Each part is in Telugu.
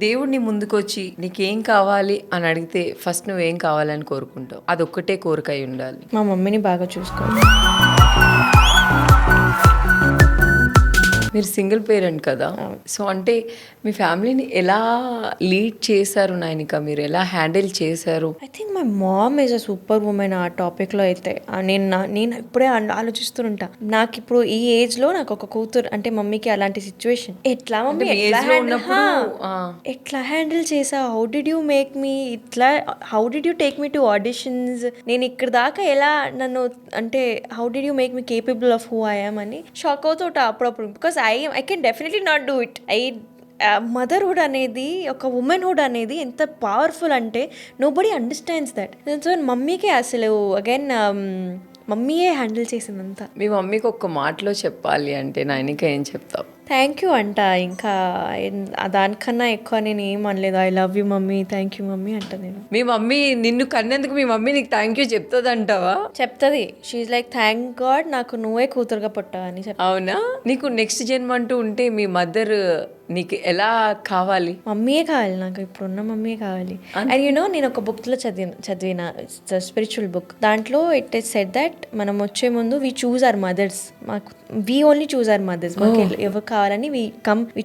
దేవుడిని ముందుకొచ్చి నీకేం కావాలి అని అడిగితే ఫస్ట్ నువ్వేం కావాలని కోరుకుంటావు? అదొక్కటే కోరిక అయి ఉండాలి. మా మమ్మీని బాగా చూసుకోవాలి. మీరు సింగిల్ పేరెంట్ కదా, సో అంటే మీ ఫ్యామిలీని ఎలా లీడ్ చేశారు నైనిక? మీరు ఎలా హ్యాండిల్ చేశారు? I think my mom is a super women ఆ టాపిక్లో అయితే. నేను ఇప్పుడే ఆలోచిస్తుంటా, నాకు ఇప్పుడు ఈ ఏజ్లో నాకు ఒక కూతురు అంటే మమ్మీకి అలాంటి సిచ్యువేషన్ ఎట్లా మమ్మీ ఎట్లా హ్యాండిల్ చేసా? How did you make me ఇట్లా, how did you take me to auditions? నేను ఇక్కడ దాకా ఎలా నన్ను అంటే how did you make me capable of who I am అని షాక్ అవుతుంటా అప్పుడప్పుడు. Because I can definitely not do it. Motherhood అనేది, ఒక ఉమెన్హుడ్ అనేది ఎంత పవర్ఫుల్ అంటే నోబడీ అండర్స్టాండ్స్ దట్. సో మమ్మీకే అసలు అగైన్ మమ్మీయే హ్యాండిల్ చేసిందంతా. మీ మమ్మీకి ఒక్క మాటలో చెప్పాలి అంటే నైనిక ఏం చెప్తావు? థ్యాంక్ యూ అంట. ఇంకా దానికన్నా ఎక్కువ నేను ఏం అనలేదు. I love you mummy, thank you mummy అంట. నేను మీ మమ్మీ నిన్ను కన్నందుకు మీ మమ్మీ నీకు థ్యాంక్ యూ చెప్తుంది అంటావా? చెప్తుంది. షీఈ్ లైక్ థ్యాంక్ గాడ్ నాకు నువ్వే కూతురుగా పుట్టావు అని చెప్తా. అవునా? నీకు నెక్స్ట్ జన్మ అంటూ ఉంటే మీ మదర్ నీకు ఎలా కావాలి? మమ్మీయే కావాలి నాకు, ఇప్పుడున్న మమ్మీయే కావాలి. అండ్ యూనో నేను ఒక బుక్లో చదివిన స్పిరిచువల్ బుక్. దాంట్లో ఇట్ ఇస్ సెడ్ దట్ మనం వచ్చే ముందు we choose our mothers. We only choose our mothers. మాకు ఎవరు కావాలని we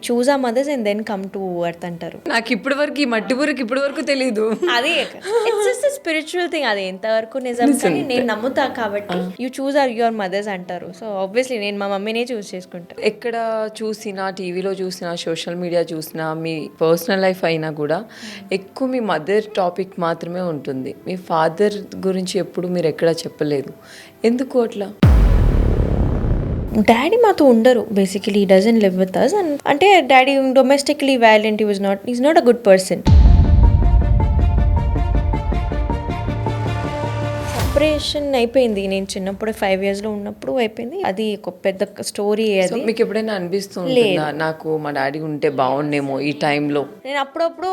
choose our mothers and then come to earth అంటారు. నాకు ఇప్పటి వరకు ఈ మట్టి బుర్రకి ఇప్పటి వరకు తెలీదు. అదే ఇట్స్ జస్ట్ స్పిరిచువల్ థింగ్. అది ఎంతవరకు నిజం కానీ నేను నమ్ముతా కాబట్టి you choose or your mothers అంటారు. సో ఆబ్వియస్లీ నేను మా మమ్మీనే చూస్ చేసుకుంటాను. ఎక్కడ చూసినా, టీవీలో చూసినా, సోషల్ మీడియా చూసినా, మీ పర్సనల్ లైఫ్ అయినా కూడా ఎక్కువ మీ మదర్ టాపిక్ మాత్రమే ఉంటుంది. మీ ఫాదర్ గురించి ఎప్పుడు మీరు ఎక్కడా చెప్పలేదు. ఎందుకు అట్లా? డాడీ మాతో ఉండరు బేసికలీ. ఈ డజంట్ లివ్ విత్ అస్. అంటే daddy domestically violent. Is not a good person. Separation అయిపోయింది. నేను చిన్నప్పుడు 5 years ఉన్నప్పుడు అయిపోయింది. అది ఒక పెద్ద స్టోరీ. అది మీకు ఎప్పుడైనా అనిపిస్తుంది నాకు మా డాడీ ఉంటే బాగుండేమో ఈ టైంలో? నేను అప్పుడప్పుడు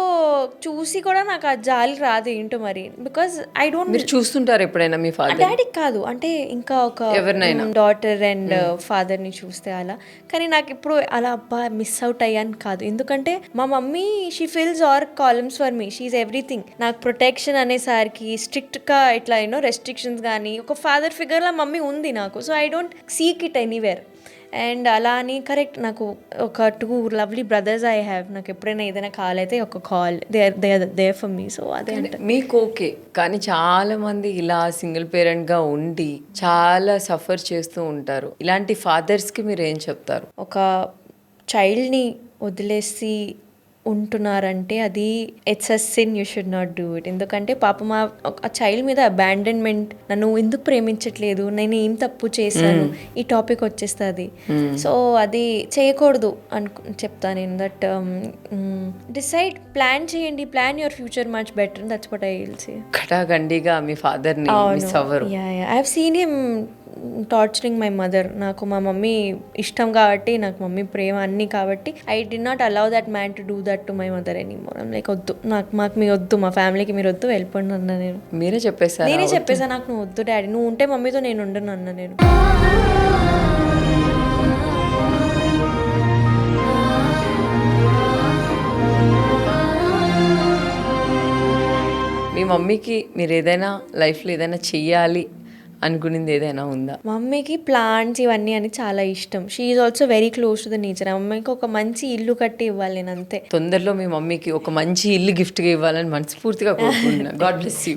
చూసి కూడా నాకు ఆ జాలి రాదు ఏంటో మరి. Because I don't. మీరు చూస్తుంటారు ఎప్పుడైనా మీ ఫాదర్? డాడీ కాదు అంటే ఇంకా ఒక ఎవరినైనా డాటర్ అండ్ ఫాదర్ని చూస్తే అలా. కానీ నాకు ఇప్పుడు అలా అబ్బా మిస్ అవుట్ అయ్యాను కాదు. ఎందుకంటే మా mummy she fills all columns for me. She is everything. నాకు ప్రొటెక్షన్ అనేసరికి స్ట్రిక్ట్గా ఇట్లా యూనో రెస్ట్రిక్షన్స్ కానీ ఒక ఫాదర్ ఫిగర్లా మమ్మీ ఉంది నాకు. So I don't seek it anywhere. And అలా అని కరెక్ట్ నాకు ఒక 2 lovely brothers ఐ హ్యావ్. నాకు ఎప్పుడైనా ఏదైనా కాల్ అయితే ఒక call they for me. So అదే అంటే మీకు ఓకే. కానీ చాలా మంది ఇలా సింగిల్ పేరెంట్గా ఉండి చాలా సఫర్ చేస్తూ ఉంటారు. ఇలాంటి ఫాదర్స్కి మీరు ఏం చెప్తారు? ఒక చైల్డ్ని వదిలేసి ఉంటున్నారంటే అది it's a sin. You should not do it. ఎందుకంటే పాపం ఆ చైల్డ్ మీద అబాండన్మెంట్, నన్ను ఎందుకు ప్రేమించట్లేదు, నేను ఏం తప్పు చేశాను, ఈ టాపిక్ వచ్చేస్తుంది. సో అది చేయకూడదు చెప్తా నేను. దట్ డిసైడ్, ప్లాన్ చేయండి, plan your future much better. That's what I will say. కటాగండిగా మీ ఫాదర్ని మిస్ అవ్వరు. I have seen him torturing my mother. నాకు మా మమ్మీ ఇష్టం కాబట్టి, నాకు మమ్మీ ప్రేమ అన్నీ కాబట్టి I did not allow that man to do that to my mother anymore. Like వద్దు, మాకు మీ వద్దు, మా ఫ్యామిలీకి మీరు వద్దు, వెళ్ళిపోండి అన్న. నేను నేనే చెప్పేసా నాకు నువ్వు వద్దు డాడీ, నువ్వు ఉంటే మమ్మీతో నేను ఉండను అన్న. నేను మీ మమ్మీకి మీరు ఏదైనా లైఫ్లో ఏదైనా చెయ్యాలి అనుకునేది ఏదైనా ఉందా? మమ్మీకి ప్లాంట్స్ ఇవన్నీ అని చాలా ఇష్టం. She is also very close to the nature. మమ్మీకి ఒక మంచి ఇల్లు కట్టి ఇవ్వాలి నేను, అంతే. తొందరలో మీ మమ్మీకి ఒక మంచి ఇల్లు గిఫ్ట్గా ఇవ్వాలని మనస్ఫూర్తిగా కోరుకుంటున్నాను. God bless you.